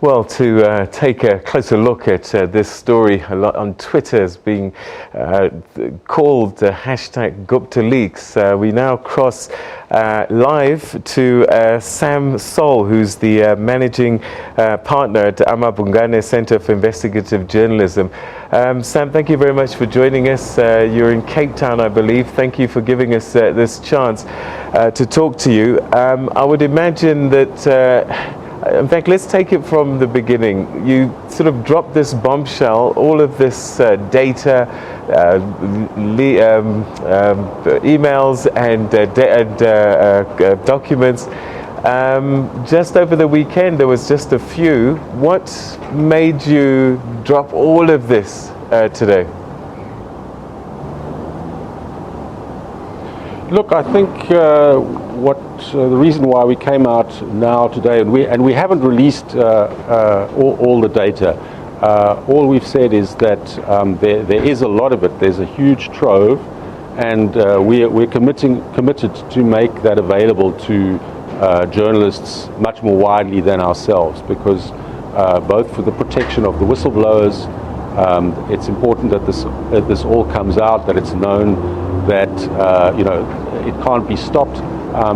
Well, to take a closer look at this story, a lot on Twitter is being called hashtag Gupta Leaks. We now cross live to Sam Sol, who's the managing partner at Amabhungane Center for Investigative Journalism. Sam, thank you very much for joining us. You're in Cape Town, I believe. Thank you for giving us this chance to talk to you. I would imagine that in fact, let's take it from the beginning. You sort of dropped this bombshell, all of this data, emails and documents. Just over the weekend, there was just a few. What made you drop all of this today? Look, I think the reason why we came out now today, and we haven't released all the data. All we've said is that there is a lot of it. There's a huge trove, and we're committed to make that available to journalists much more widely than ourselves, because both for the protection of the whistleblowers, it's important that this all comes out, that it's known that it can't be stopped,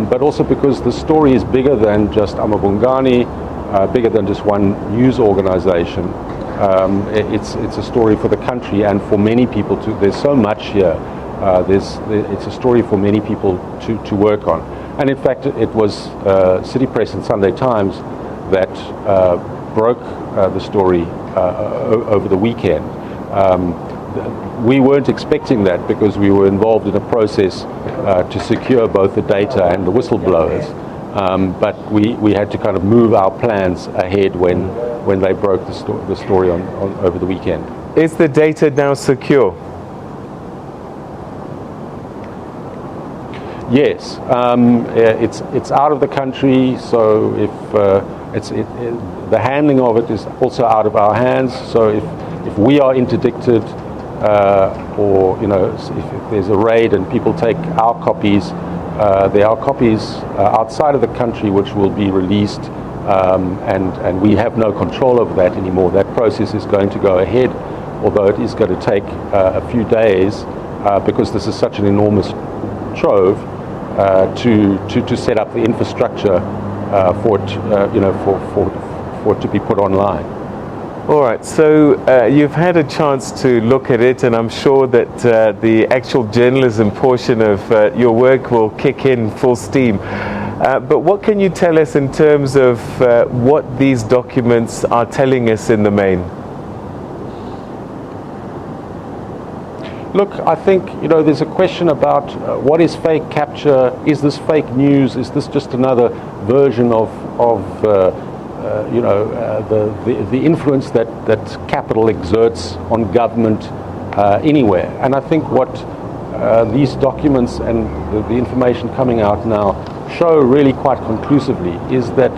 but also because the story is bigger than just Amabhungane, bigger than just one news organization. It's a story for the country and for many people too. There's so much here. It's a story for many people to work on. And in fact, it was City Press and Sunday Times that broke the story over the weekend. We weren't expecting that because we were involved in a process to secure both the data and the whistleblowers, but we had to kind of move our plans ahead when they broke the story on over the weekend. Is the data now secure? Yes, it's out of the country, so if the handling of it is also out of our hands. So if we are interdicted, or if there's a raid and people take our copies, there are copies outside of the country which will be released, and we have no control over that anymore. That process is going to go ahead, although it is going to take a few days because this is such an enormous trove to set up the infrastructure for it, for it to be put online. All right, so you've had a chance to look at it, and I'm sure that the actual journalism portion of your work will kick in full steam. But what can you tell us in terms of what these documents are telling us in the main? Look, I think there's a question about what is fake capture. Is this fake news? Is this just another version of the influence that capital exerts on government anywhere? And I think what these documents and the information coming out now show really quite conclusively is that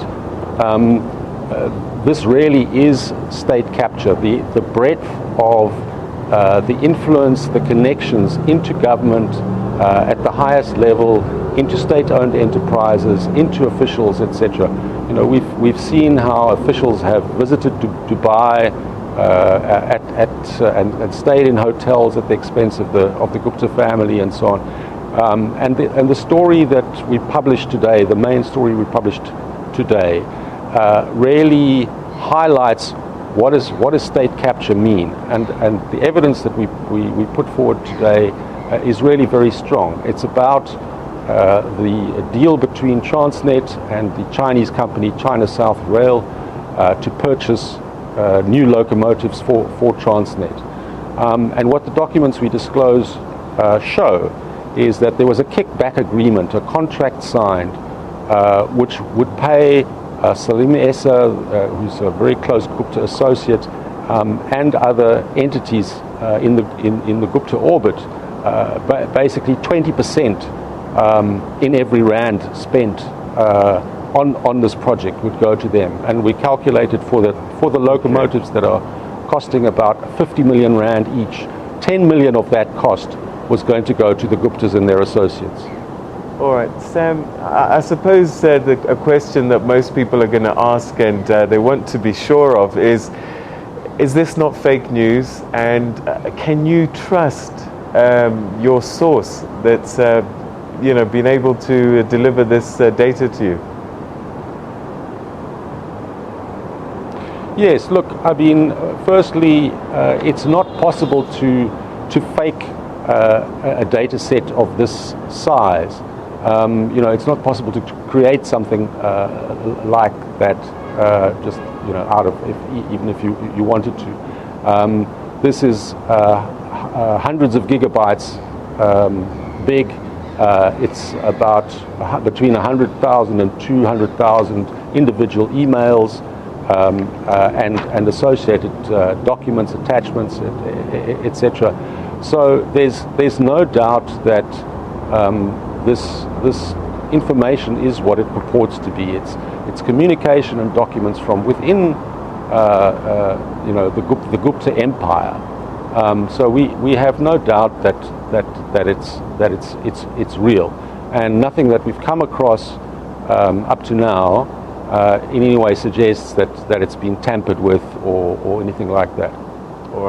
this really is state capture. The breadth of the influence, the connections into government at the highest level, into state-owned enterprises, into officials, etc. We've seen how officials have visited Dubai and stayed in hotels at the expense of the Gupta family and so on. And the story that we published today, the main story we published today, really highlights what does state capture mean, and the evidence that we put forward today is really very strong. It's about the deal between Transnet and the Chinese company China South Rail to purchase new locomotives for Transnet. And what the documents we disclose show is that there was a kickback agreement, a contract signed, which would pay Salim Essa, who's a very close Gupta associate, and other entities in the Gupta orbit, basically 20% in every rand spent on this project would go to them. And we calculated for the locomotives that are costing about 50 million rand each, 10 million of that cost was going to go to the Guptas and their associates. All right, Sam, I suppose a question that most people are going to ask and they want to be sure of is this not fake news? And can you trust your source that's been able to deliver this data to you? Yes, look, I mean, firstly, it's not possible to fake a data set of this size. It's not possible to create something like that just out of even if you wanted to. This is hundreds of gigabytes big. It's about between 100,000 and 200,000 individual emails and associated documents, attachments, etc. So there's no doubt that this information is what it purports to be. It's communication and documents from within the Gupta empire. So we have no doubt that it's real, and nothing that we've come across up to now in any way suggests that it's been tampered with or anything like that.